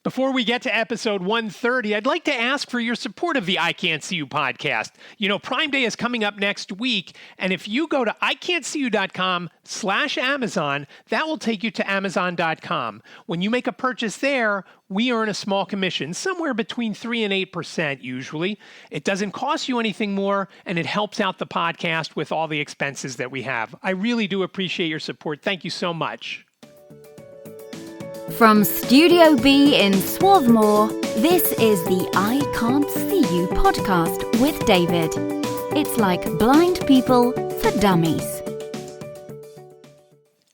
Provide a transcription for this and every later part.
Before we get to episode 130, I'd like to ask for your support of the I Can't See You podcast. You know, Prime Day is coming up next week, and if you go to ican'tseeyou.com/Amazon, that will take you to Amazon.com. When you make a purchase there, we earn a small commission, somewhere between 3 and 8% usually. It doesn't cost you anything more, and it helps out the podcast with all the expenses that we have. I really do appreciate your support. Thank you so much. From Studio B in Swarthmore, this is the I Can't See You podcast with David. It's like blind people for dummies.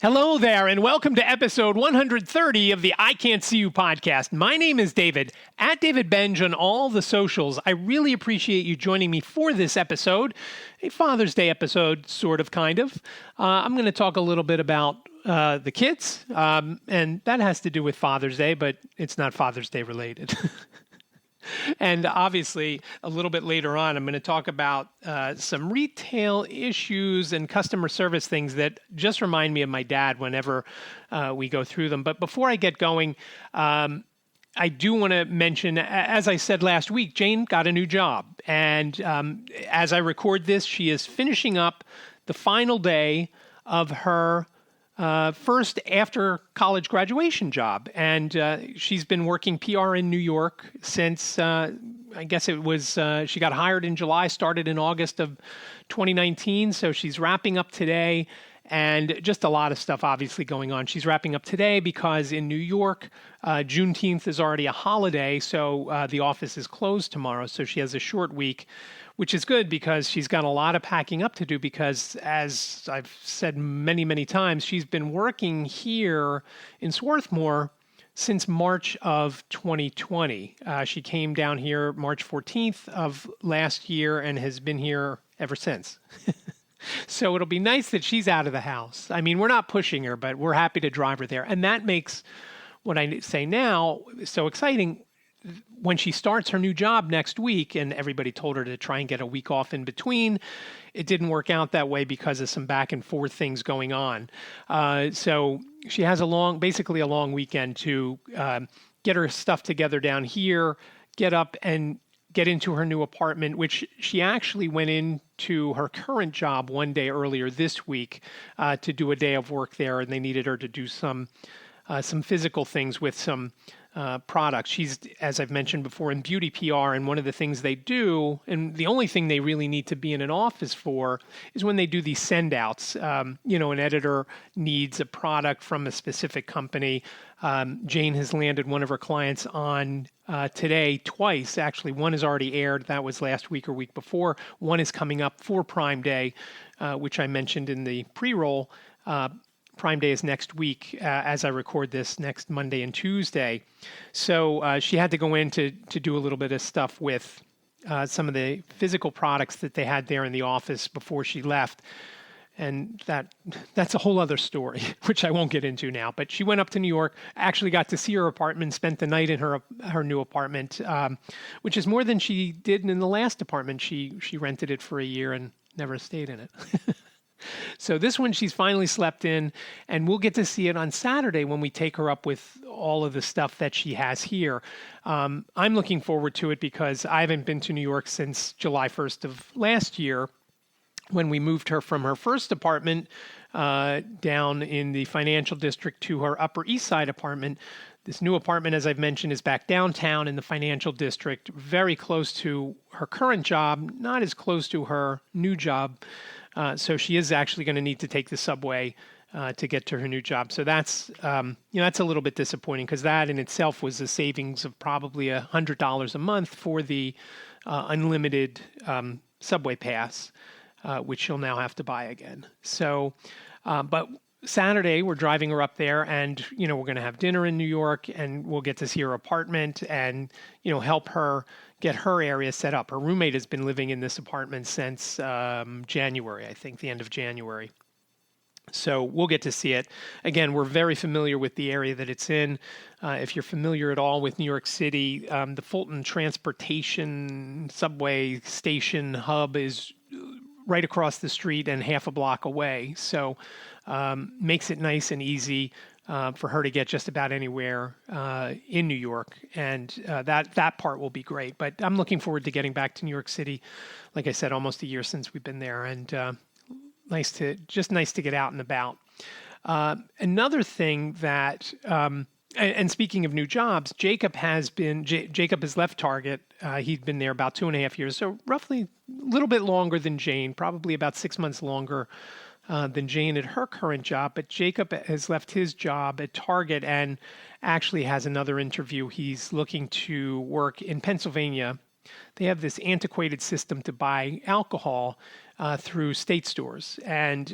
Hello there, and welcome to episode 130 of the I Can't See You podcast. My name is David, at David Benj on all the socials. I really appreciate you joining me for this episode, a Father's Day episode, sort of, kind of. I'm going to talk a little bit about the kids, and that has to do with Father's Day, but it's not Father's Day related. And obviously, a little bit later on, I'm going to talk about some retail issues and customer service things that just remind me of my dad whenever we go through them. But before I get going, I do want to mention, as I said last week, Jane got a new job. And as I record this, she is finishing up the final day of her first after college graduation job. And she's been working PR in New York since, I guess it was, she got hired in July, started in August of 2019. So she's wrapping up today, and just a lot of stuff obviously going on. She's wrapping up today because in New York, Juneteenth is already a holiday. So the office is closed tomorrow. So she has a short week, which is good because she's got a lot of packing up to do because, as I've said many, many times, she's been working here in Swarthmore since March of 2020. She came down here March 14th of last year and has been here ever since. So it'll be nice that she's out of the house. I mean, we're not pushing her, but we're happy to drive her there. And that makes what I say now so exciting. When she starts her new job next week, and everybody told her to try and get a week off in between, it didn't work out that way because of some back and forth things going on. So she has basically a long weekend to get her stuff together down here, get up and get into her new apartment, which she actually went into her current job one day earlier this week to do a day of work there, and they needed her to do some physical things with some products. She's, as I've mentioned before, in beauty PR, and one of the things they do, and the only thing they really need to be in an office for, is when they do these send-outs. An editor needs a product from a specific company. Jane has landed one of her clients on today twice. Actually, one has already aired. That was last week or week before. One is coming up for Prime Day, which I mentioned in the pre-roll. Prime Day is next week as I record this, next Monday and Tuesday. So she had to go in to do a little bit of stuff with some of the physical products that they had there in the office before she left. And that's a whole other story, which I won't get into now. But she went up to New York, actually got to see her apartment, spent the night in her new apartment, which is more than she did in the last apartment. She rented it for a year and never stayed in it. So this one she's finally slept in, and we'll get to see it on Saturday when we take her up with all of the stuff that she has here. I'm looking forward to it because I haven't been to New York since July 1st of last year, when we moved her from her first apartment down in the financial district to her Upper East Side apartment. This new apartment, as I've mentioned, is back downtown in the financial district, very close to her current job, not as close to her new job. So she is actually going to need to take the subway to get to her new job. So that's a little bit disappointing because that in itself was a savings of probably $100 a month for the unlimited subway pass, which she'll now have to buy again. So, but Saturday we're driving her up there, and we're going to have dinner in New York, and we'll get to see her apartment and help her get her area set up. Her roommate has been living in this apartment since January, I think, the end of January. So we'll get to see it. Again, we're very familiar with the area that it's in. If you're familiar at all with New York City, the Fulton Transportation Subway Station hub is right across the street and half a block away. So makes it nice and easy for her to get just about anywhere in New York, and that part will be great. But I'm looking forward to getting back to New York City. Like I said, almost a year since we've been there, and nice to get out and about. Another thing that, and speaking of new jobs, Jacob has left Target. He'd been there about 2.5 years, so roughly a little bit longer than Jane, probably about 6 months longer than Jane at her current job. But Jacob has left his job at Target and actually has another interview. He's looking to work in Pennsylvania. They have this antiquated system to buy alcohol through state stores, and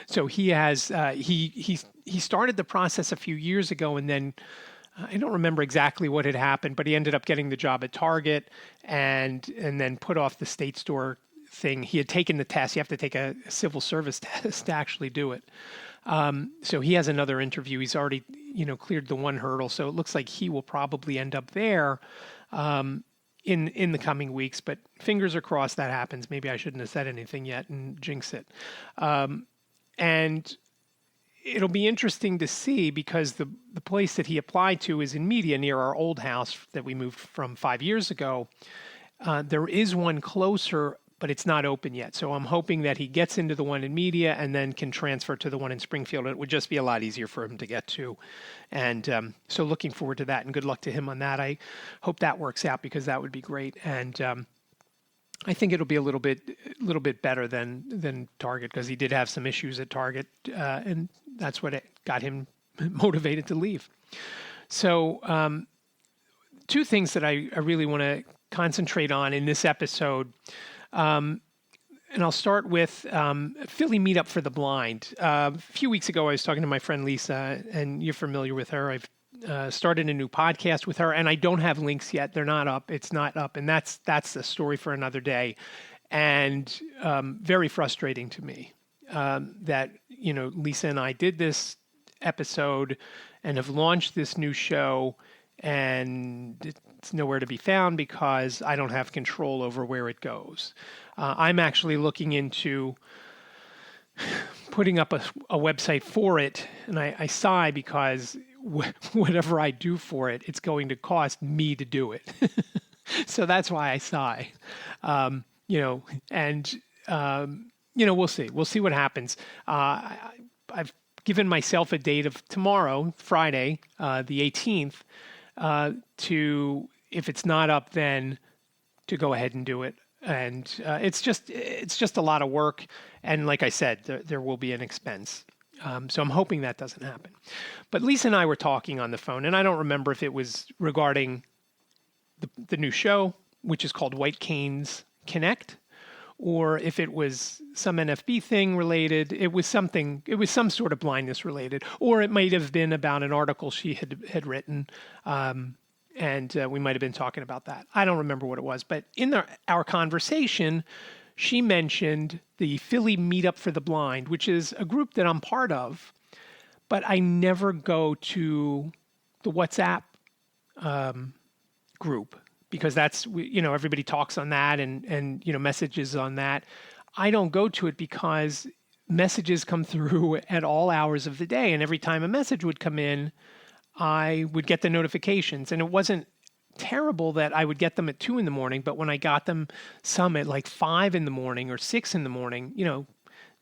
so he has he started the process a few years ago, and then I don't remember exactly what had happened, but he ended up getting the job at Target, and then put off the state store thing. He had taken the test. You have to take a civil service test to actually do it. So he has another interview. He's already cleared the one hurdle, so it looks like he will probably end up there in the coming weeks. But fingers are crossed that happens. Maybe I shouldn't have said anything yet and jinx it. And it'll be interesting to see, because the place that he applied to is in Media, near our old house that we moved from 5 years ago. There is one closer, but it's not open yet. So I'm hoping that he gets into the one in Media and then can transfer to the one in Springfield. It would just be a lot easier for him to get to. And so looking forward to that, and good luck to him on that. I hope that works out, because that would be great. And I think it'll be a little bit better than Target, because he did have some issues at Target, and that's what got him motivated to leave. So two things that I really want to concentrate on in this episode. And I'll start with Philly Meetup for the Blind. A few weeks ago, I was talking to my friend Lisa, and you're familiar with her. I've started a new podcast with her, and I don't have links yet. They're not up. It's not up, and that's a story for another day. And very frustrating to me that Lisa and I did this episode and have launched this new show, and it's nowhere to be found because I don't have control over where it goes. I'm actually looking into putting up a website for it, and I sigh, because whatever I do for it, it's going to cost me to do it. So that's why I sigh. We'll see. We'll see what happens. I've given myself a date of tomorrow, Friday, the 18th, to, if it's not up, then to go ahead and do it. And it's just a lot of work. And like I said, there will be an expense. So I'm hoping that doesn't happen. But Lisa and I were talking on the phone, and I don't remember if it was regarding the new show, which is called White Canes Connect, or if it was some NFB thing related. It was some sort of blindness related, or it might have been about an article she had written. And we might have been talking about that. I don't remember what it was, but in our conversation, she mentioned the Philly Meetup for the Blind, which is a group that I'm part of, but I never go to the WhatsApp group, because that's, everybody talks on that and messages on that. I don't go to it because messages come through at all hours of the day, and every time a message would come in, I would get the notifications, and it wasn't terrible that I would get them at 2 a.m, but when I got them some at like 5 a.m. or 6 a.m,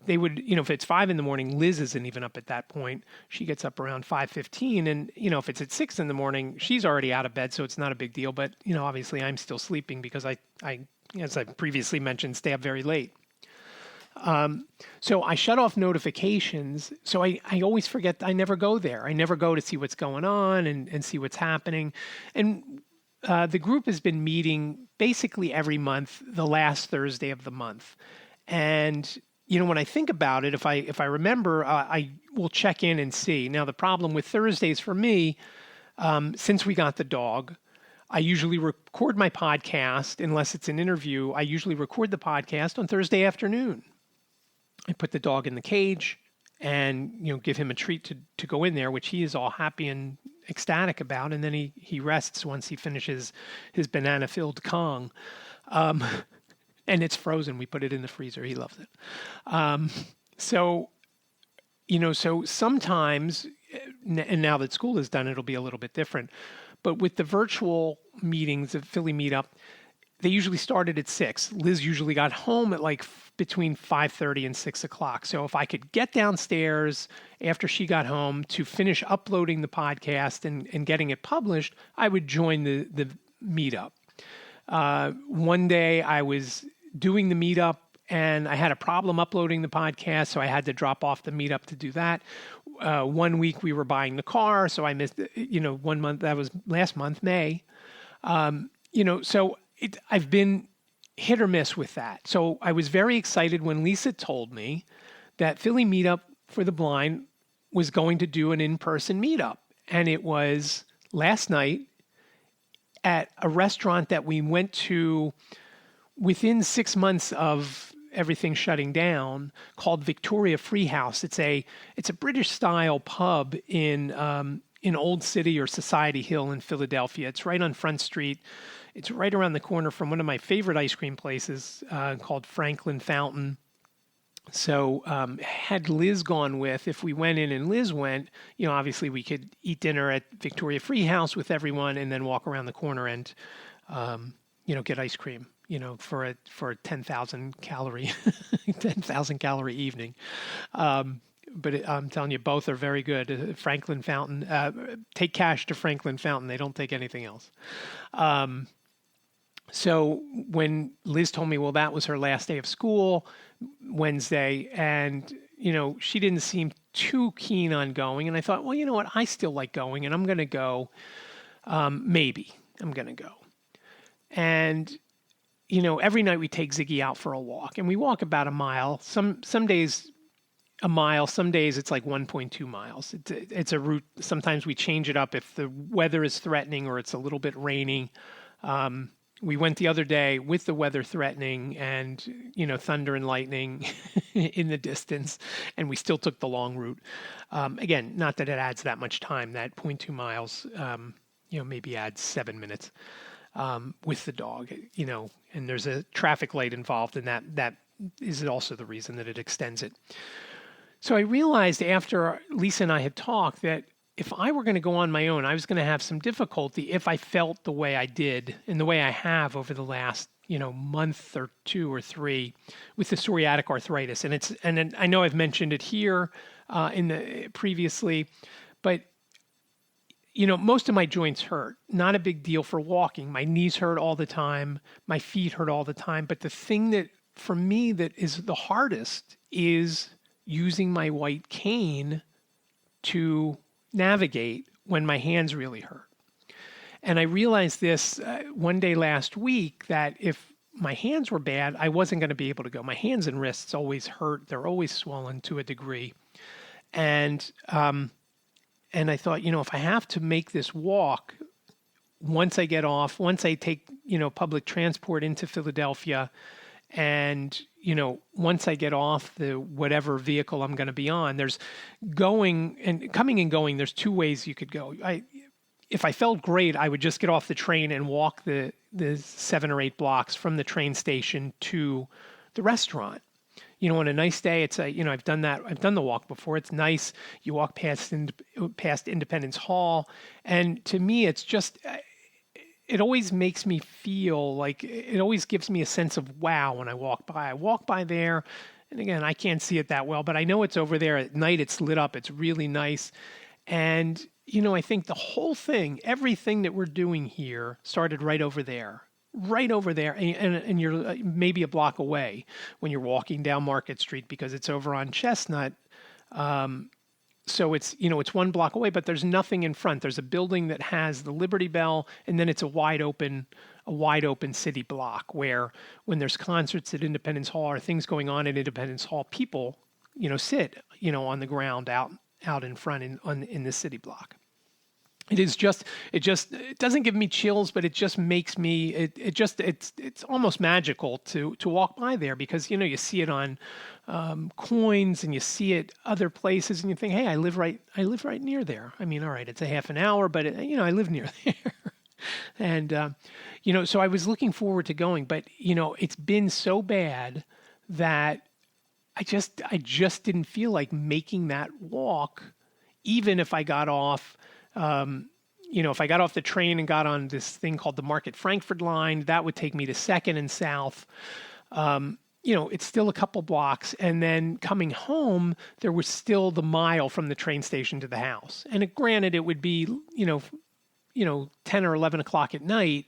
they would, if it's 5 a.m, Liz isn't even up at that point. She gets up around 5:15, and if it's at 6 a.m, she's already out of bed, so it's not a big deal. But obviously I'm still sleeping because I, as I previously mentioned, stay up very late. So I shut off notifications. So I always forget. I never go there. I never go to see what's going on and see what's happening. And the group has been meeting basically every month, the last Thursday of the month. And when I think about it, if I remember, I will check in and see. Now, the problem with Thursdays for me, since we got the dog, I usually record my podcast, unless it's an interview. I usually record the podcast on Thursday afternoon. I put the dog in the cage and, give him a treat to go in there, which he is all happy and ecstatic about. And then he rests once he finishes his banana-filled Kong. And it's frozen. We put it in the freezer. He loves it. So So sometimes, and now that school is done, it'll be a little bit different. But with the virtual meetings of Philly Meetup, they usually started at 6. Liz usually got home at like between 5:30 and 6 o'clock. So if I could get downstairs after she got home to finish uploading the podcast and getting it published, I would join the meetup. One day I was doing the meetup and I had a problem uploading the podcast, so I had to drop off the meetup to do that. 1 week we were buying the car, so I missed, 1 month. That was last month, May. So I've been hit or miss with that. So I was very excited when Lisa told me that Philly Meetup for the Blind was going to do an in-person meetup. And it was last night at a restaurant that we went to within 6 months of everything shutting down, called Victoria Free House. It's a British style pub in Old City or Society Hill in Philadelphia. It's right on Front Street. It's right around the corner from one of my favorite ice cream places called Franklin Fountain. So had Liz gone with, if we went in and Liz went, obviously we could eat dinner at Victoria Free House with everyone and then walk around the corner and, get ice cream, for a 10,000 calorie, 10,000 calorie evening. But I'm telling you, both are very good. Franklin Fountain, take cash to Franklin Fountain. They don't take anything else. So when Liz told me, well, that was her last day of school, Wednesday, and, she didn't seem too keen on going. And I thought, well, you know what? I still like going, and I'm going to go. Maybe I'm going to go. And, every night we take Ziggy out for a walk, and we walk about a mile. Some days a mile, some days it's like 1.2 miles. It's a route. Sometimes we change it up if the weather is threatening or it's a little bit rainy. We went the other day with the weather threatening and, thunder and lightning in the distance, and we still took the long route. Again, not that it adds that much time. That 0.2 miles, maybe adds 7 minutes with the dog, and there's a traffic light involved, and that is also the reason that it extends it. So I realized after Lisa and I had talked that if I were going to go on my own, I was going to have some difficulty if I felt the way I did and the way I have over the last, month or 2 or 3 with the psoriatic arthritis. And I know I've mentioned it here previously, but most of my joints hurt. Not a big deal for walking. My knees hurt all the time. My feet hurt all the time. But the thing that for me that is the hardest is using my white cane to navigate when my hands really hurt. And I realized this one day last week that if my hands were bad, I wasn't going to be able to go. My hands and wrists always hurt. They're always swollen to a degree. And I thought, if I have to make this walk, once I take, public transport into Philadelphia, and, once I get off the whatever vehicle I'm going to be on, there's coming and going, there's 2 ways you could go. If I felt great, I would just get off the train and walk the 7 or 8 blocks from the train station to the restaurant. On a nice day, it's I've done that. I've done the walk before. It's nice. You walk past Independence Hall. And to me, it's just, it always makes me feel like, it always gives me a sense of wow when I walk by. I walk by there, and again, I can't see it that well, but I know it's over there at night. It's lit up. It's really nice. And, I think the whole thing, everything that we're doing here started right over there. And you're maybe a block away when you're walking down Market Street because it's over on Chestnut. So it's 1 block away, but there's nothing in front. There's a building that has the Liberty Bell, and then it's a wide open city block where when there's concerts at Independence Hall or things going on at Independence Hall, people, sit, on the ground out in front in this city block. It doesn't give me chills, but it just makes me, it's almost magical to walk by there because, you see it on coins and you see it other places and you think, hey, I live right near there. I mean, all right, it's a half an hour, but I live near there. And, so I was looking forward to going, but, it's been so bad that I just didn't feel like making that walk, even if I got off, if I got off the train and got on this thing called the Market Frankfurt line, that would take me to Second and South. It's still a couple blocks. And then coming home, there was still the mile from the train station to the house. And granted, it would be, 10 or 11 o'clock at night.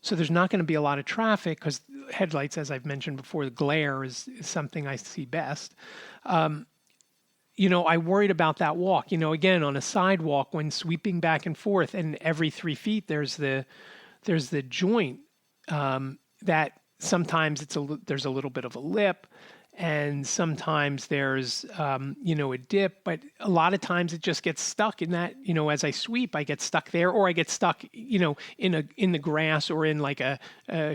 So there's not going to be a lot of traffic because headlights, as I've mentioned before, the glare is something I see best. I worried about that walk, again, on a sidewalk when sweeping back and forth, and every 3 feet, there's the joint, that sometimes there's a little bit of a lip, and sometimes there's, a dip, but a lot of times it just gets stuck in that, as I sweep, I get stuck there, or I get stuck, in the grass or in like a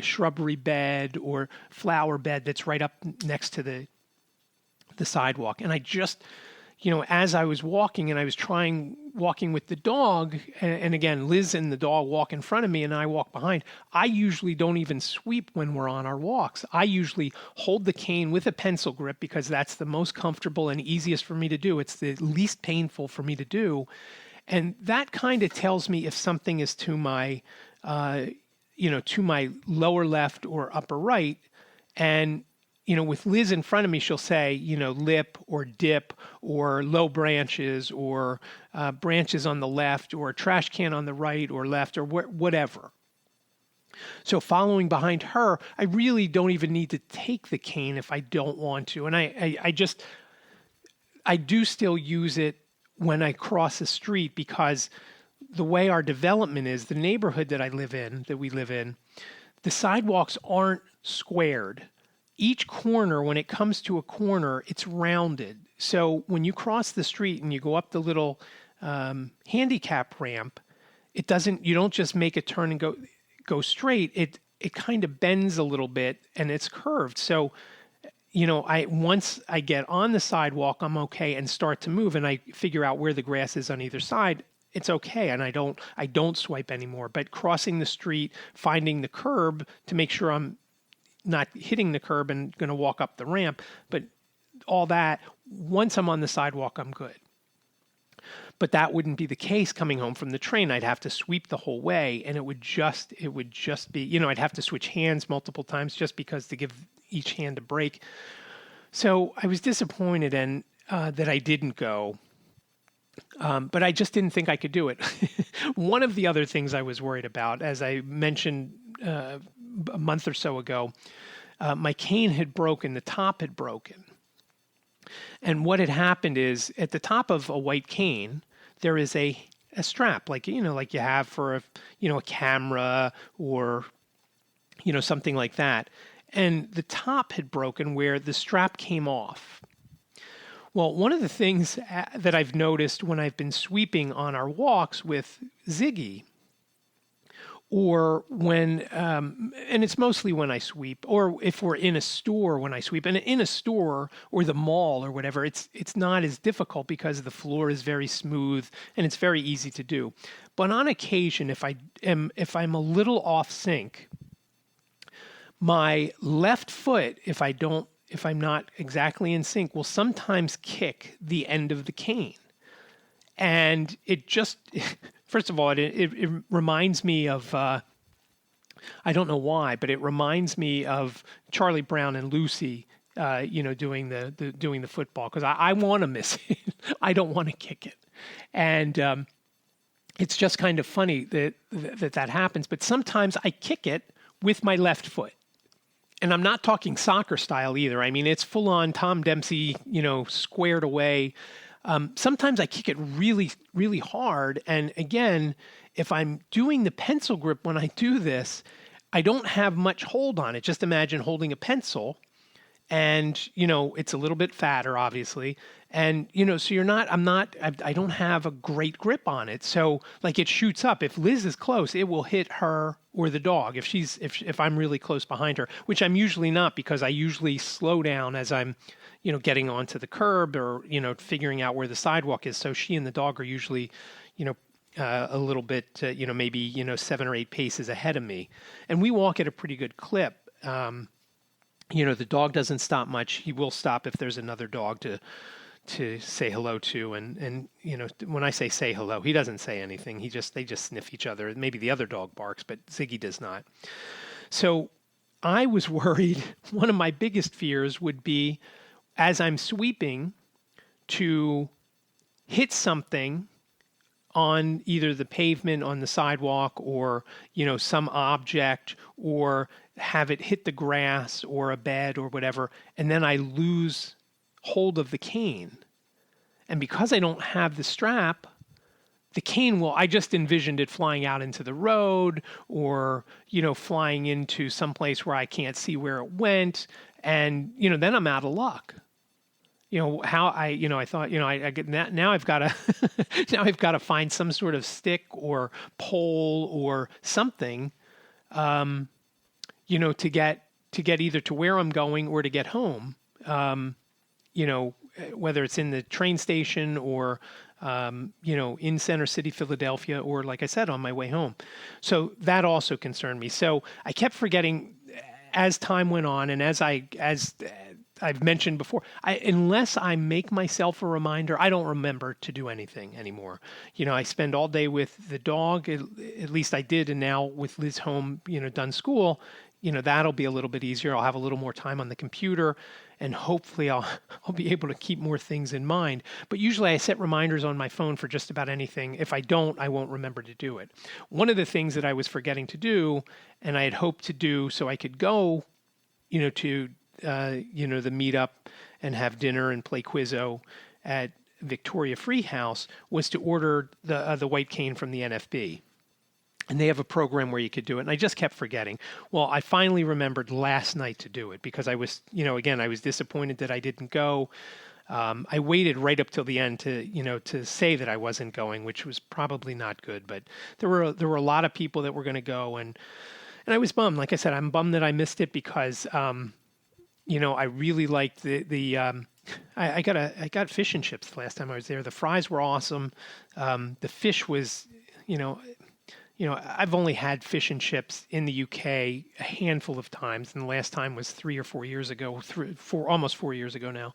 shrubbery bed or flower bed that's right up next to the sidewalk. And I just, as I was walking and I was walking with the dog, and again, Liz and the dog walk in front of me and I walk behind, I usually don't even sweep when we're on our walks. I usually hold the cane with a pencil grip because that's the most comfortable and easiest for me to do. It's the least painful for me to do. And that kind of tells me if something is to my, to my lower left or upper right. And with Liz in front of me, she'll say, lip or dip or low branches or branches on the left or trash can on the right or left or whatever. So following behind her, I really don't even need to take the cane if I don't want to. And I do still use it when I cross a street because the way our development is, the neighborhood that we live in, the sidewalks aren't squared. Each corner, when it comes to a corner, it's rounded. So when you cross the street and you go up the little handicap ramp, you don't just make a turn and go straight. It kind of bends a little bit and it's curved. So, once I get on the sidewalk, I'm okay and start to move and I figure out where the grass is on either side. It's okay. And I don't swipe anymore, but crossing the street, finding the curb to make sure I'm not hitting the curb and going to walk up the ramp, but all that, once I'm on the sidewalk, I'm good. But that wouldn't be the case coming home from the train. I'd have to sweep the whole way, and it would just be, I'd have to switch hands multiple times just because to give each hand a break. So I was disappointed and that I didn't go. But I just didn't think I could do it. One of the other things I was worried about, as I mentioned a month or so ago, my cane had broken, the top had broken. And what had happened is at the top of a white cane, there is a strap like you have for a camera or, something like that. And the top had broken where the strap came off. Well, one of the things that I've noticed when I've been sweeping on our walks with Ziggy, or when, and it's mostly when I sweep, or if we're in a store when I sweep, and in a store or the mall or whatever, it's not as difficult because the floor is very smooth and it's very easy to do. But on occasion, if I'm a little off sync, my left foot, if I'm not exactly in sync, will sometimes kick the end of the cane. And it just, first of all, it reminds me of, I don't know why, but it reminds me of Charlie Brown and Lucy, doing the football, because I want to miss it. I don't want to kick it. And it's just kind of funny that happens. But sometimes I kick it with my left foot. And I'm not talking soccer style either. I mean, it's full on Tom Dempsey, squared away. Sometimes I kick it really, really hard. And again, if I'm doing the pencil grip when I do this, I don't have much hold on it. Just imagine holding a pencil and, it's a little bit fatter, obviously. And, so I don't have a great grip on it. So like it shoots up. If Liz is close, it will hit her or the dog if I'm really close behind her, which I'm usually not, because I usually slow down as I'm, getting onto the curb or, figuring out where the sidewalk is. So she and the dog are usually, a little bit, maybe, 7 or 8 paces ahead of me. And we walk at a pretty good clip. The dog doesn't stop much. He will stop if there's another dog to say hello to. And when I say hello, he doesn't say anything. They just sniff each other. Maybe the other dog barks, but Ziggy does not. So I was worried. One of my biggest fears would be, as I'm sweeping, to hit something on either the pavement, on the sidewalk, or, some object, or have it hit the grass or a bed or whatever, and then I lose hold of the cane. And because I don't have the strap, the cane I just envisioned it flying out into the road, or, flying into some place where I can't see where it went. And, then I'm out of luck. I thought, I get now I've got to, now I've got to find some sort of stick or pole or something, to get either to where I'm going or to get home, whether it's in the train station or, in Center City, Philadelphia, or like I said, on my way home. So that also concerned me. So I kept forgetting as time went on, and as I've mentioned before, unless I make myself a reminder, I don't remember to do anything anymore. I spend all day with the dog, at least I did, and now with Liz home, done school, that'll be a little bit easier. I'll have a little more time on the computer, and hopefully I'll be able to keep more things in mind. But usually I set reminders on my phone for just about anything. If I don't, I won't remember to do it. One of the things that I was forgetting to do, and I had hoped to do so I could go, to the Meetup and have dinner and play Quizzo at Victoria Free House, was to order the white cane from the NFB. And they have a program where you could do it. And I just kept forgetting. Well, I finally remembered last night to do it because I was, again, I was disappointed that I didn't go. I waited right up till the end to say that I wasn't going, which was probably not good. But there were a lot of people that were going to go, and I was bummed. Like I said, I'm bummed that I missed it because I really liked I got fish and chips the last time I was there. The fries were awesome. The fish was, I've only had fish and chips in the UK a handful of times, and the last time was 3 or 4 years ago, almost 4 years ago now,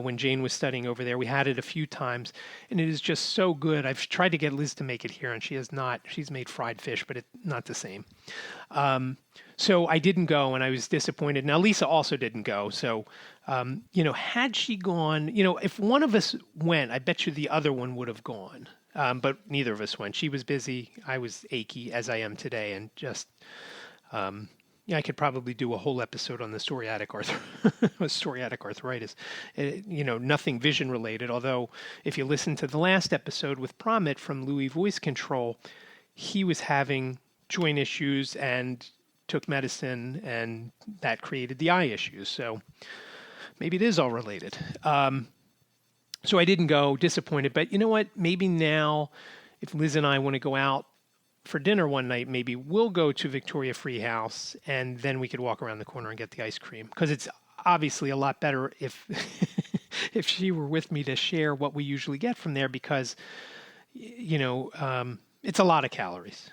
when Jane was studying over there. We had it a few times, and it is just so good. I've tried to get Liz to make it here, and she has not. She's made fried fish, but it's not the same. So I didn't go, and I was disappointed. Now, Lisa also didn't go. So, had she gone, if one of us went, I bet you the other one would have gone. But neither of us went. She was busy. I was achy, as I am today, and just, I could probably do a whole episode on the psoriatic arthritis. Nothing vision related. Although, if you listen to the last episode with Promit from Louis Voice Control, he was having joint issues and took medicine, and that created the eye issues. So maybe it is all related. So I didn't go, disappointed. But you know what? Maybe now, if Liz and I want to go out for dinner one night, maybe we'll go to Victoria Free House, and then we could walk around the corner and get the ice cream. Because it's obviously a lot better if if she were with me to share what we usually get from there, because, it's a lot of calories.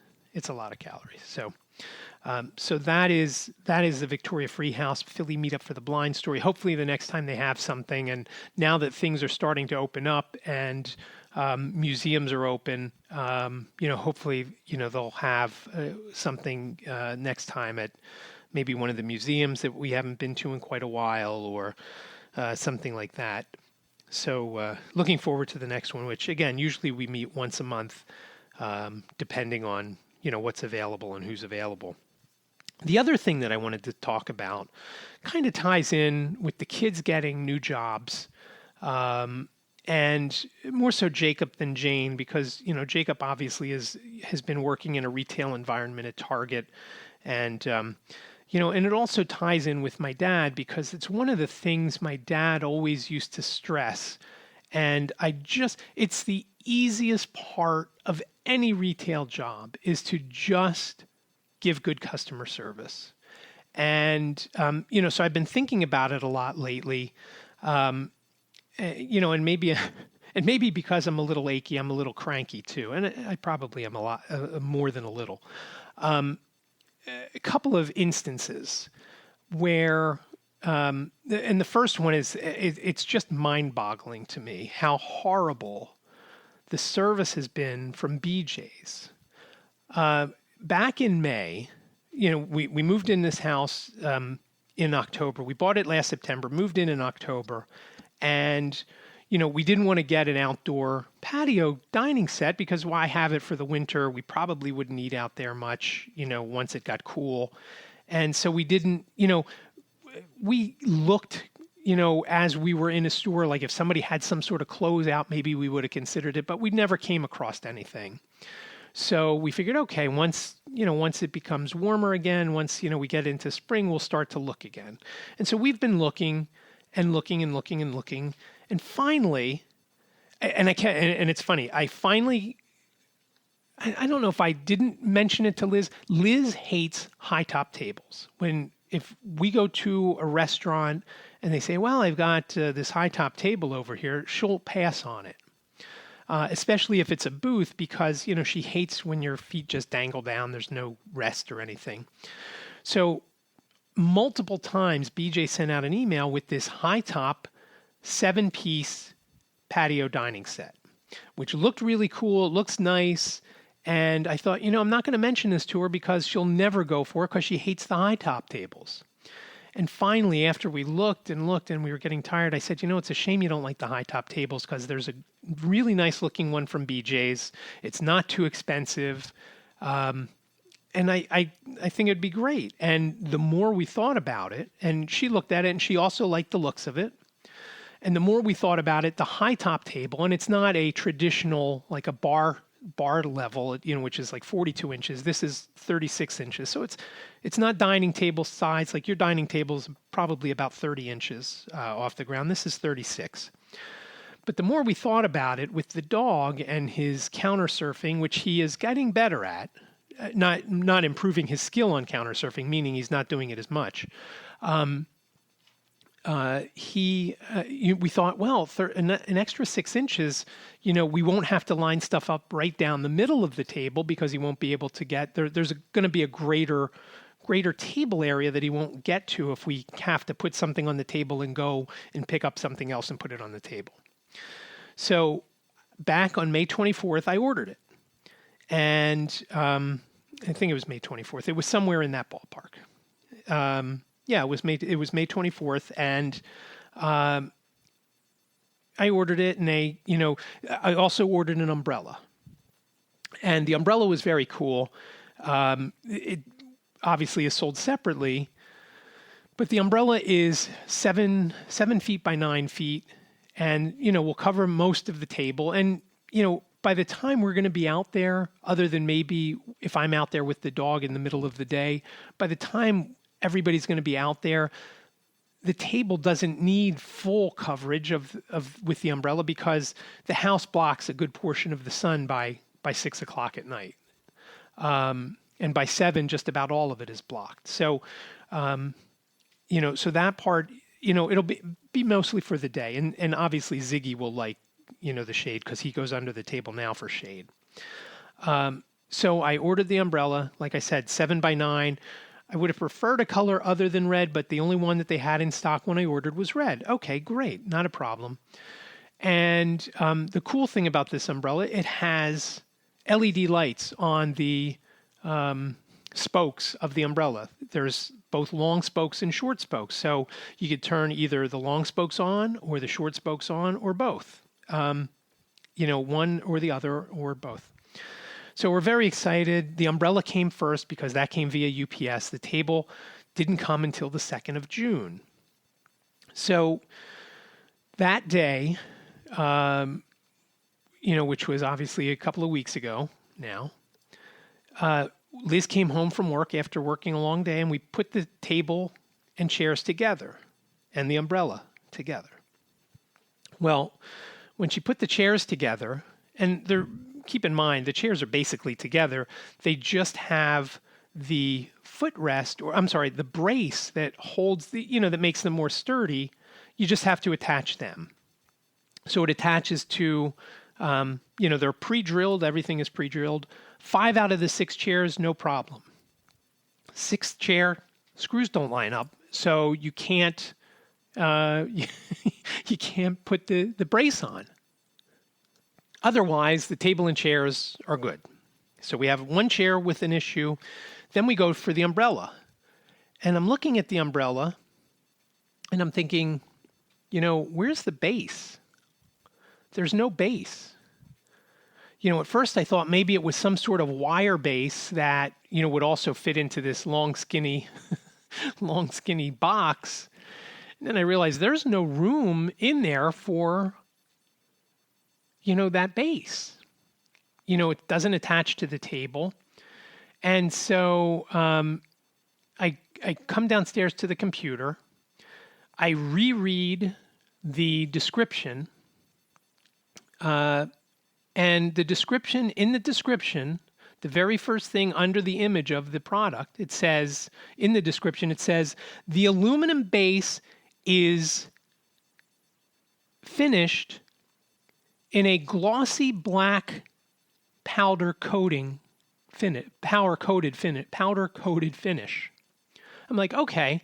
So that is the Victoria Free House Philly Meetup for the Blind story. Hopefully the next time they have something, and now that things are starting to open up and museums are open, hopefully, they'll have something next time at maybe one of the museums that we haven't been to in quite a while, or something like that. So looking forward to the next one, which again, usually we meet once a month, depending on, what's available and who's available. The other thing that I wanted to talk about kind of ties in with the kids getting new jobs, and more so Jacob than Jane, because, Jacob obviously has been working in a retail environment at Target, and, and it also ties in with my dad, because it's one of the things my dad always used to stress. And it's the easiest part of any retail job is to just give good customer service. And, so I've been thinking about it a lot lately, and maybe because I'm a little achy, I'm a little cranky too. And I probably am a lot, more than a little. A couple of instances where, and the first one is, it's just mind-boggling to me how horrible the service has been from BJ's. Back in May, we moved in this house in October. We bought it last September, moved in October, and we didn't want to get an outdoor patio dining set because why have it for the winter? We probably wouldn't eat out there much, once it got cool. And so we didn't, we looked, as we were in a store, like if somebody had some sort of closeout, maybe we would have considered it, but we never came across anything. So we figured, okay, once it becomes warmer again, once, we get into spring, we'll start to look again. And so we've been looking and looking and looking and looking. And finally, and it's funny, I don't know if I didn't mention it to Liz. Liz hates high top tables. If we go to a restaurant and they say, well, I've got this high top table over here, she'll pass on it. Especially if it's a booth because, she hates when your feet just dangle down. There's no rest or anything. So multiple times BJ sent out an email with this high top 7-piece patio dining set, which looked really cool. It looks nice. And I thought, I'm not going to mention this to her because she'll never go for it because she hates the high top tables. And finally, after we looked and looked and we were getting tired, I said, it's a shame you don't like the high top tables because there's a really nice looking one from BJ's. It's not too expensive. And I think it'd be great. And the more we thought about it, and she looked at it and she also liked the looks of it. And the more we thought about it, the high top table, and it's not a traditional, like a bar level, which is like 42 inches. This is 36 inches. So it's not dining table size. Like your dining table is probably about 30 inches off the ground. This is 36. But the more we thought about it with the dog and his counter surfing, which he is getting better at, not improving his skill on counter surfing, meaning he's not doing it as much. We thought, well, an extra 6 inches, we won't have to line stuff up right down the middle of the table because he won't be able to get there. There's going to be a greater table area that he won't get to if we have to put something on the table and go and pick up something else and put it on the table. So back on May 24th, I ordered it. And I think it was May 24th. It was somewhere in that ballpark. Yeah, it was May 24th, and I ordered it, and I also ordered an umbrella, and the umbrella was very cool. It obviously is sold separately, but the umbrella is 7 feet by 9 feet, and will cover most of the table, and by the time we're going to be out there, other than maybe if I'm out there with the dog in the middle of the day, by the time everybody's going to be out there, the table doesn't need full coverage with the umbrella because the house blocks a good portion of the sun by 6 o'clock at night. And by 7, just about all of it is blocked. So, so that part, it'll be mostly for the day. And obviously Ziggy will like, the shade because he goes under the table now for shade. So I ordered the umbrella, like I said, 7 by 9. I would have preferred a color other than red, but the only one that they had in stock when I ordered was red. Okay, great. Not a problem. And the cool thing about this umbrella, it has LED lights on the spokes of the umbrella. There's both long spokes and short spokes. So you could turn either the long spokes on or the short spokes on or both. One or the other or both. So we're very excited. The umbrella came first because that came via UPS. The table didn't come until the 2nd of June. So that day, which was obviously a couple of weeks ago now, Liz came home from work after working a long day, and we put the table and chairs together and the umbrella together. Well, when she put the chairs together, and keep in mind, the chairs are basically together. They just have the footrest, the brace that holds that makes them more sturdy. You just have to attach them. So it attaches to, they're pre-drilled. Everything is pre-drilled. 5 out of the 6 chairs, no problem. 6th chair, screws don't line up. So you can't you can't put the brace on. Otherwise, the table and chairs are good. So we have one chair with an issue. Then we go for the umbrella. And I'm looking at the umbrella and I'm thinking, where's the base? There's no base. At first I thought maybe it was some sort of wire base that, would also fit into this long, skinny box. And then I realized there's no room in there for, that base. It doesn't attach to the table. And so I come downstairs to the computer. I reread the description. And in the description, the very first thing under the image of the product, it says, the aluminum base is finished in a glossy black powder coated finish. I'm like, okay.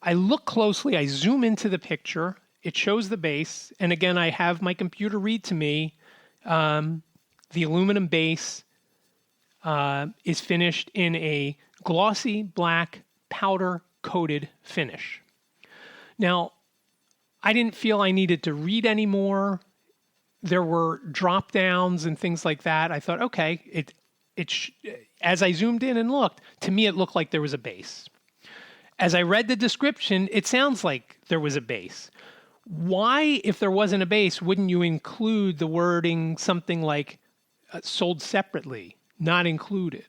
I look closely, I zoom into the picture, it shows the base, and again, I have my computer read to me, the aluminum base is finished in a glossy black powder coated finish. Now, I didn't feel I needed to read anymore. There were drop downs and things like that. I thought, okay, as I zoomed in and looked, to me it looked like there was a base. As I read the description, it sounds like there was a base. Why, if there wasn't a base, wouldn't you include the wording something like sold separately, not included?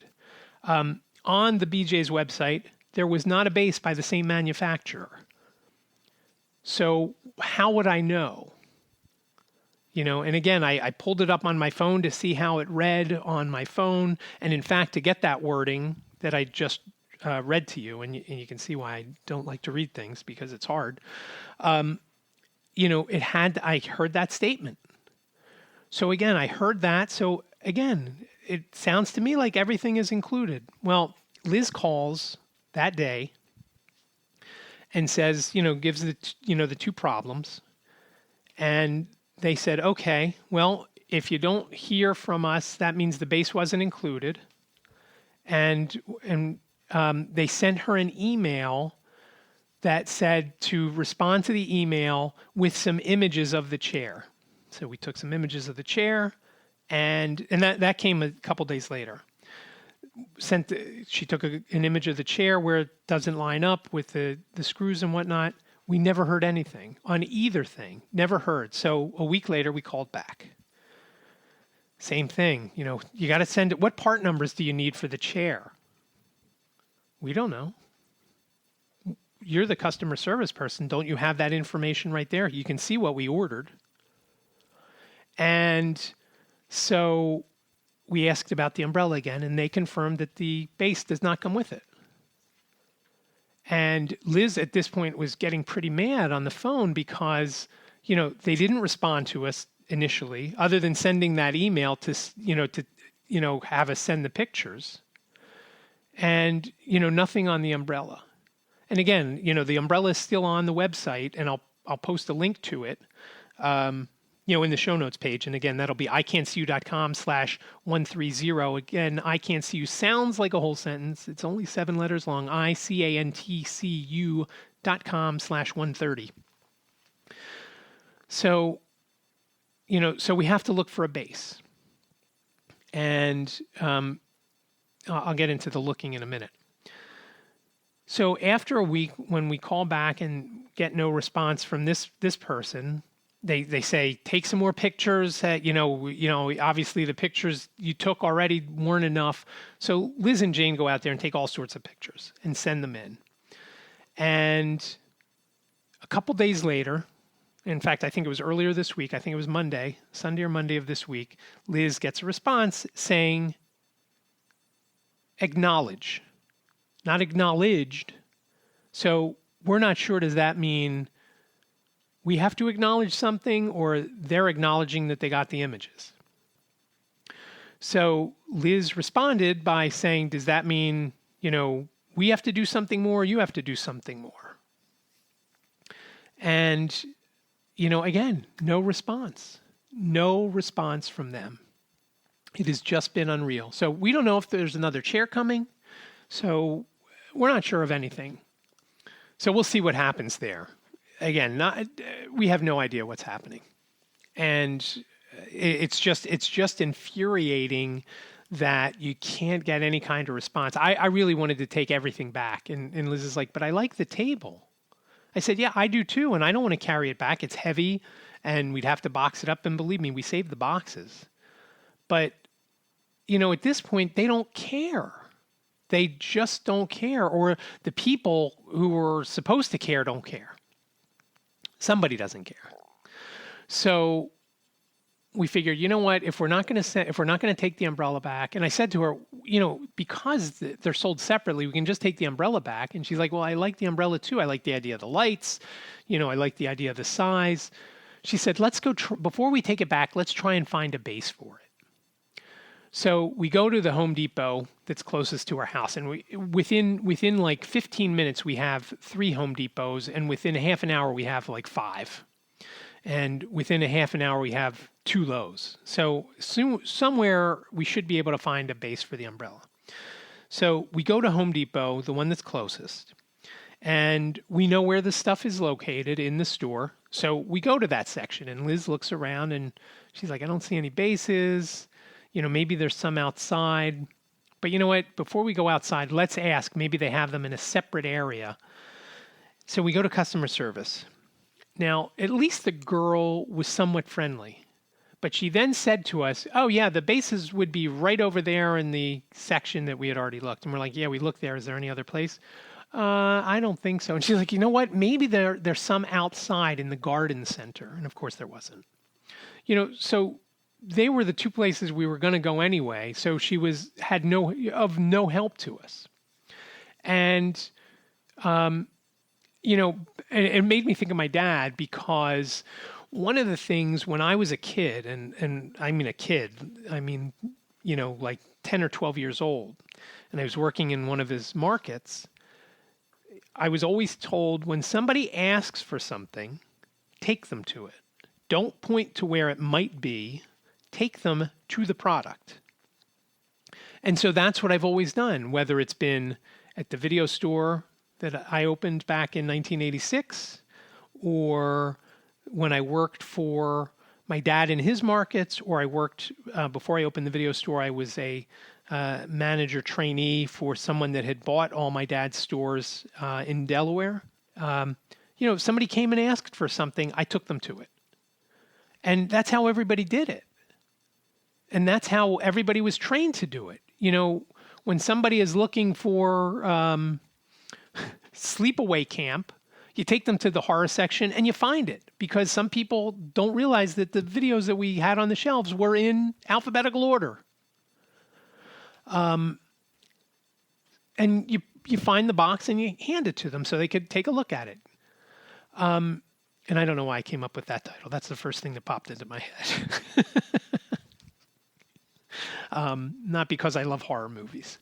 On the BJ's website, there was not a base by the same manufacturer. So how would I know? And again, I pulled it up on my phone to see how it read on my phone. And in fact, to get that wording that I just read to you, and you can see why I don't like to read things because it's hard. I heard that statement. So again, I heard that. So again, it sounds to me like everything is included. Well, Liz calls that day and says, gives the two problems. And they said, okay, well, if you don't hear from us, that means the base wasn't included. And they sent her an email that said to respond to the email with some images of the chair. So we took some images of the chair, and that came a couple days later. She took an image of the chair where it doesn't line up with the screws and whatnot. We never heard anything on either thing. Never heard. So a week later, we called back. Same thing. You got to send it. What part numbers do you need for the chair? We don't know. You're the customer service person. Don't you have that information right there? You can see what we ordered. And so we asked about the umbrella again, and they confirmed that the base does not come with it. And Liz at this point was getting pretty mad on the phone because, they didn't respond to us initially, other than sending that email to have us send the pictures. And, nothing on the umbrella. And again, the umbrella is still on the website, and I'll post a link to it, in the show notes page. And again, that'll be iCan'tSeeYou.com/130. Again, I Can't See You sounds like a whole sentence. It's only 7 letters long. iCan'tSeeYou.com/130. So, so we have to look for a base. And I'll get into the looking in a minute. So after a week, when we call back and get no response from this person, they say, take some more pictures. Obviously the pictures you took already weren't enough. So Liz and Jane go out there and take all sorts of pictures and send them in. And a couple days later, in fact, I think it was earlier this week, I think it was Sunday or Monday of this week, Liz gets a response saying, acknowledge, not acknowledged. So we're not sure, does that mean we have to acknowledge something, or they're acknowledging that they got the images? So Liz responded by saying, does that mean, we have to do something more. You have to do something more. And, again, no response from them. It has just been unreal. So we don't know if there's another chair coming. So we're not sure of anything. So we'll see what happens there. Again, we have no idea what's happening. And it's just infuriating that you can't get any kind of response. I really wanted to take everything back. And Liz is like, but I like the table. I said, yeah, I do too. And I don't want to carry it back. It's heavy and we'd have to box it up. And believe me, we saved the boxes. But, at this point, they don't care. They just don't care. Or the people who are supposed to care don't care. Somebody doesn't care. So we figured, you know what, if we're not going to take the umbrella back, and I said to her, because they're sold separately, we can just take the umbrella back. And she's like, well, I like the umbrella too. I like the idea of the lights. I like the idea of the size. She said, let's go, before we take it back, let's try and find a base for it. So we go to the Home Depot that's closest to our house. And within like 15 minutes, we have 3 Home Depots. And within a half an hour, we have like 5. And within a half an hour, we have 2 Lowe's. So somewhere we should be able to find a base for the umbrella. So we go to Home Depot, the one that's closest, and we know where the stuff is located in the store. So we go to that section, and Liz looks around, and she's like, I don't see any bases. Maybe there's some outside. But you know what? Before we go outside, let's ask. Maybe they have them in a separate area. So we go to customer service. Now, at least the girl was somewhat friendly, but she then said to us, oh yeah, the bases would be right over there in the section that we had already looked. And we're like, yeah, we looked there. Is there any other place? I don't think so. And she's like, you know what? Maybe there's some outside in the garden center. And of course there wasn't. So they were the 2 places we were going to go anyway. So she had no help to us. And, it made me think of my dad, because one of the things when I was a kid, and I mean a kid, like 10 or 12 years old, and I was working in one of his markets, I was always told, when somebody asks for something, take them to it. Don't point to where it might be. Take them to the product. And so that's what I've always done, whether it's been at the video store that I opened back in 1986, or when I worked for my dad in his markets, or I worked, before I opened the video store, I was a manager trainee for someone that had bought all my dad's stores in Delaware. If somebody came and asked for something, I took them to it. And that's how everybody did it. And that's how everybody was trained to do it. When somebody is looking for sleepaway camp, you take them to the horror section and you find it, because some people don't realize that the videos that we had on the shelves were in alphabetical order. And you find the box and you hand it to them so they could take a look at it. And I don't know why I came up with that title. That's the first thing that popped into my head. Not because I love horror movies.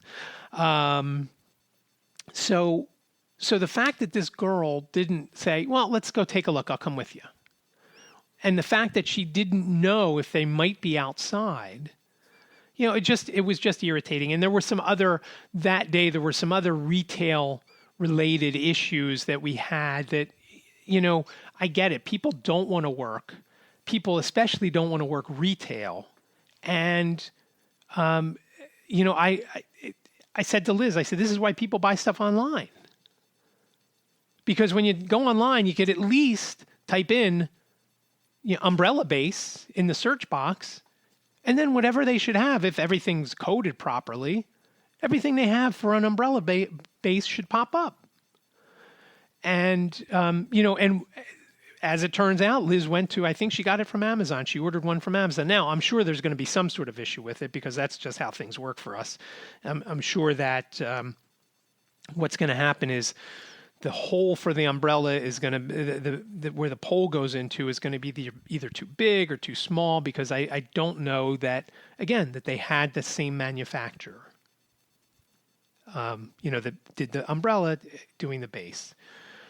So the fact that this girl didn't say, well, let's go take a look, I'll come with you. And the fact that she didn't know if they might be outside, it was just irritating. And there were that day there were some other retail related issues that we had that, I get it. People don't want to work. People especially don't want to work retail. And, I said to Liz, this is why people buy stuff online. Because when you go online, you could at least type in umbrella base in the search box, and then whatever they should have, if everything's coded properly, everything they have for an umbrella base should pop up. And, and as it turns out, Liz I think she got it from Amazon. She ordered one from Amazon. Now, I'm sure there's going to be some sort of issue with it, because that's just how things work for us. I'm sure that what's going to happen is the hole for the umbrella is going to, where the pole goes into is going to be either too big or too small, because I don't know that, again, that they had the same manufacturer. that did the umbrella doing the base.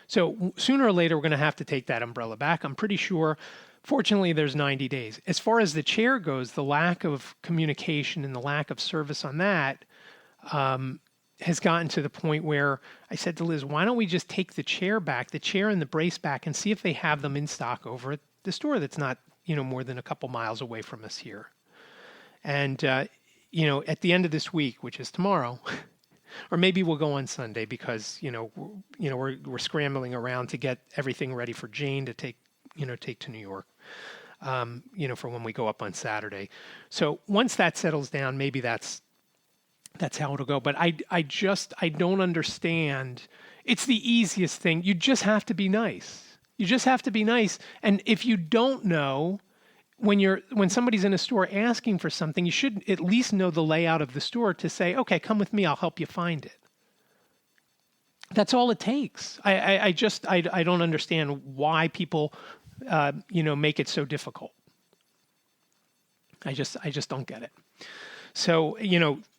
So sooner or later, we're going to have to take that umbrella back. I'm pretty sure. Fortunately, there's 90 days. As far as the chair goes, the lack of communication and the lack of service on that has gotten to the point where I said to Liz, why don't we just take the chair and the brace back, and see if they have them in stock over at the store that's not, more than a couple miles away from us here. And, at the end of this week, which is tomorrow, or maybe we'll go on Sunday because, we're scrambling around to get everything ready for Jane to take to New York, for when we go up on Saturday. So once that settles down, maybe that's how it'll go. But I don't understand. It's the easiest thing. You just have to be nice. You just have to be nice. And if you don't know, when somebody's in a store asking for something, you should at least know the layout of the store to say, okay, come with me, I'll help you find it. That's all it takes. I don't understand why people, make it so difficult. I just don't get it. So,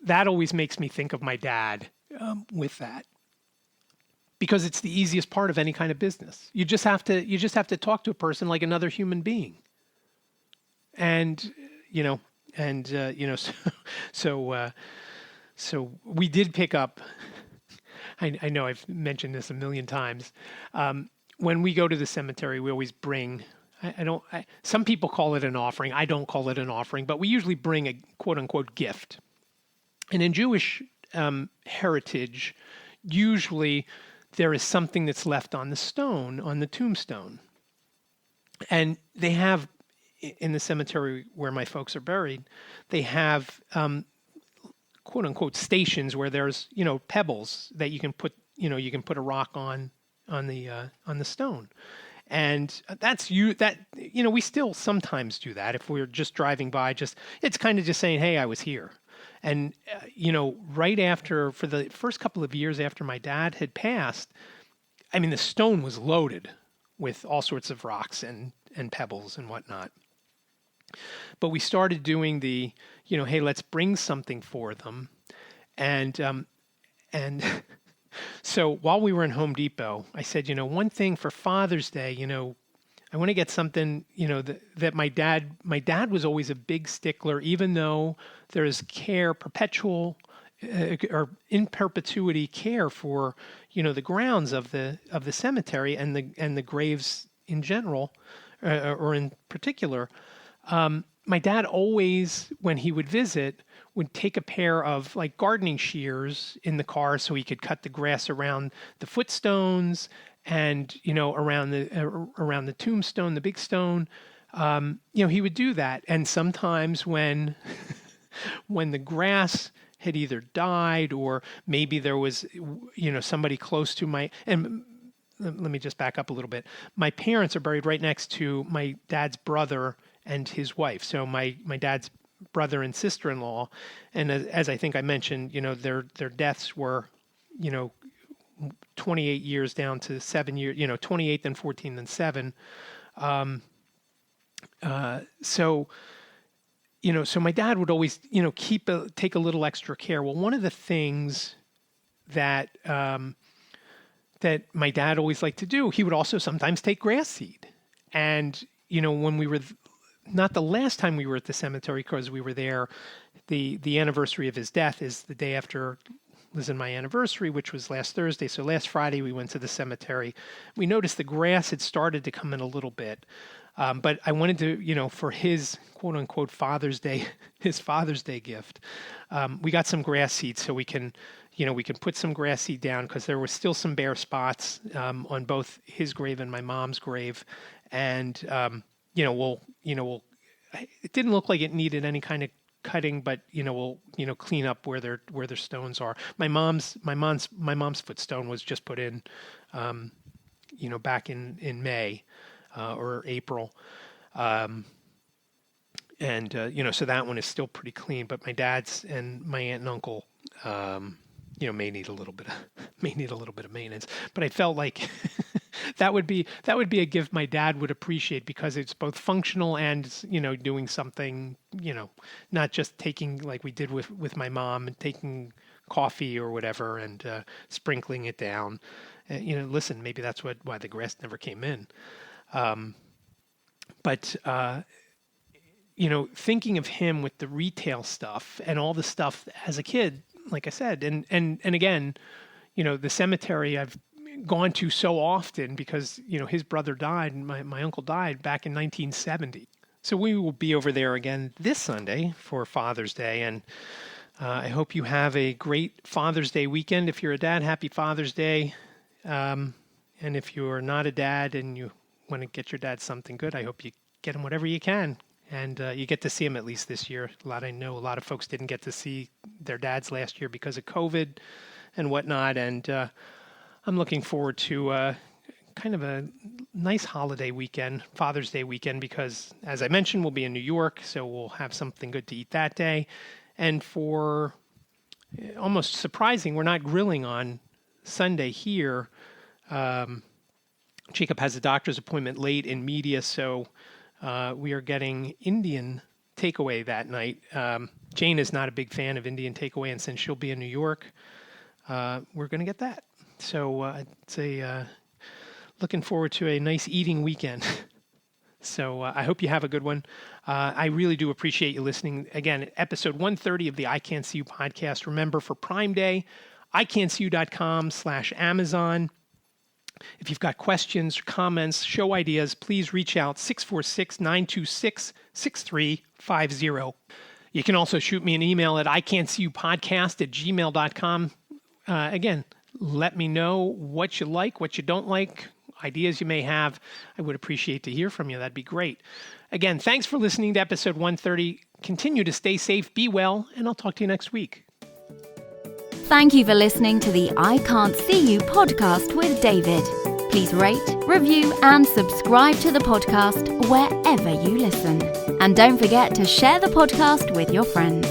that always makes me think of my dad with that, because it's the easiest part of any kind of business. You just have to talk to a person like another human being. And, so we did pick up, I know I've mentioned this a million times. When we go to the cemetery, we always bring, some people call it an offering. I don't call it an offering, but we usually bring a quote unquote gift. And in Jewish heritage, usually there is something that's left on the tombstone. And they have, in the cemetery where my folks are buried, they have quote unquote stations where there's, pebbles that you can put a rock on the stone. And we still sometimes do that if we're just driving by. It's kind of just saying, hey, I was here. And, right after, for the first couple of years after my dad had passed, the stone was loaded with all sorts of rocks and pebbles and whatnot. But we started doing the, hey, let's bring something for them. And so while we were in Home Depot, I said, one thing for Father's Day, I want to get something, that my dad was always a big stickler, even though there is care, perpetual or in perpetuity care for, the grounds of the cemetery and the graves in general, or in particular. My dad always, when he would visit, would take a pair of like gardening shears in the car so he could cut the grass around the footstones and, around the tombstone, the big stone. He would do that. And sometimes when the grass had either died or maybe there was, somebody close to and let me just back up a little bit. My parents are buried right next to my dad's brother and his wife. So my dad's brother and sister-in-law. And as I think I mentioned, their deaths were, 28 years down to 7 years, 28, then 14, then 7. So my dad would always, take a little extra care. Well, one of the things that my dad always liked to do, he would also sometimes take grass seed. And, when we were, not the last time we were at the cemetery, because we were there, the anniversary of his death is the day after Liz and my anniversary, which was last Thursday. So last Friday we went to the cemetery. We noticed the grass had started to come in a little bit. But I wanted to, for his quote unquote Father's Day, his Father's Day gift, we got some grass seed so we can put some grass seed down because there were still some bare spots on both his grave and my mom's grave. And, it didn't look like it needed any kind of cutting, but we'll clean up where their stones are. My mom's footstone was just put in, back in May or April, and so that one is still pretty clean. But my dad's and my aunt and uncle, may need a little bit of maintenance. But I felt like that would be a gift my dad would appreciate because it's both functional and, doing something, not just taking like we did with my mom and taking coffee or whatever and sprinkling it down. Listen, maybe that's why the grass never came in. But thinking of him with the retail stuff and all the stuff as a kid, like I said, and again, the cemetery I've gone to so often because, his brother died, my uncle died back in 1970. So we will be over there again this Sunday for Father's Day. And I hope you have a great Father's Day weekend. If you're a dad, happy Father's Day. And if you're not a dad and you want to get your dad something good, I hope you get him whatever you can. And you get to see him at least this year. I know a lot of folks didn't get to see their dads last year because of COVID and whatnot. And I'm looking forward to kind of a nice holiday weekend, Father's Day weekend, because as I mentioned, we'll be in New York, so we'll have something good to eat that day. And for almost surprising, we're not grilling on Sunday here. Jacob has a doctor's appointment late in media, so we are getting Indian takeaway that night. Jane is not a big fan of Indian takeaway, and since she'll be in New York, we're going to get that. So it's looking forward to a nice eating weekend. So I hope you have a good one. I really do appreciate you listening. Again, episode 130 of the I Can't See You podcast. Remember, for Prime Day, ican'tseeyou.com/Amazon. If you've got questions, comments, show ideas, please reach out 646-926-6350. You can also shoot me an email at ican'tseeyouPodcast@gmail.com. Again, let me know what you like, what you don't like, ideas you may have. I would appreciate to hear from you. That'd be great. Again, thanks for listening to episode 130. Continue to stay safe, be well, and I'll talk to you next week. Thank you for listening to the I Can't See You podcast with David. Please rate, review, and subscribe to the podcast wherever you listen. And don't forget to share the podcast with your friends.